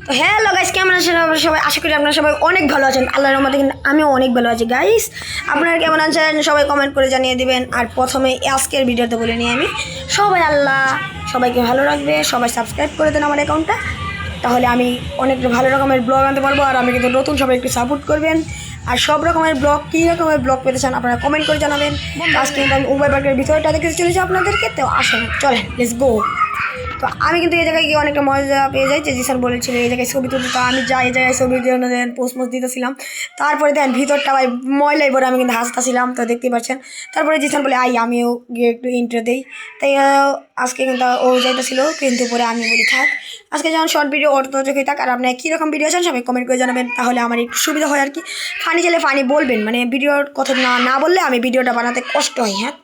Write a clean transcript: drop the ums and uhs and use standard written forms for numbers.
তো hello guys, কেমন আছেন আপনারা সবাই? আশা করি আপনারা সবাই অনেক ভালো আছেন। আল্লাহর রহমতে কিন্তু আমিও অনেক ভালো আছি। গাইস, আপনারা কেমন আছেন সবাই কমেন্ট করে জানিয়ে দিবেন। আর প্রথমে আজকের ভিডিওতে বলে নিই আমি, সবাই আল্লাহ সবাইকে ভালো রাখবে, সবাই সাবস্ক্রাইব করে দেন আমার অ্যাকাউন্টটা, তাহলে আমি অনেক ভালো রকমের ব্লগ আনতে পারবো। আর আমি কিন্তু নতুন, সবাই একটু সাপোর্ট করবেন। আর সব রকমের ব্লগ, কী রকমের ব্লগ পেতে চান আপনারা কমেন্ট করে জানাবেন। আজকে কিন্তু আমি উবাই পার্কের ভিতরটা দেখতে চলেছি আপনাদেরকে, তো আসেন চলেন, লেটস গো। তো আমি কিন্তু এই জায়গায় গিয়ে অনেকটা মজা পেয়ে যাই, যে জিসান বলেছিল এই জায়গায় ছবি তুলতে। তো আমি যাই, এই জায়গায় ছবির জন্য পোস্ট দিতেছিলাম। তারপরে দেখেন ভিতরটা ভাই ময়লাই পরে আমি কিন্তু হাসতেছিলাম, তো দেখতেই পাচ্ছেন। তারপরে জিসান বলে আমিও গিয়ে একটু ইন্টারভিউ দিই। তাই আজকে কিন্তু ও যাইতেছিল, কিন্তু পরে আমি বলি থাক, আজকে যেমন শর্ট ভিডিও ওর তো চোখেই থাক। আর আপনার কীরকম ভিডিও আছেন সবাই কমেন্ট করে জানাবেন, তাহলে আমার একটু সুবিধা হয় আর কি। ফানি চাইলে ফানি বলবেন, মানে ভিডিওর কথা না বললে আমি ভিডিওটা বানাতে কষ্ট হয়। হ্যাঁ,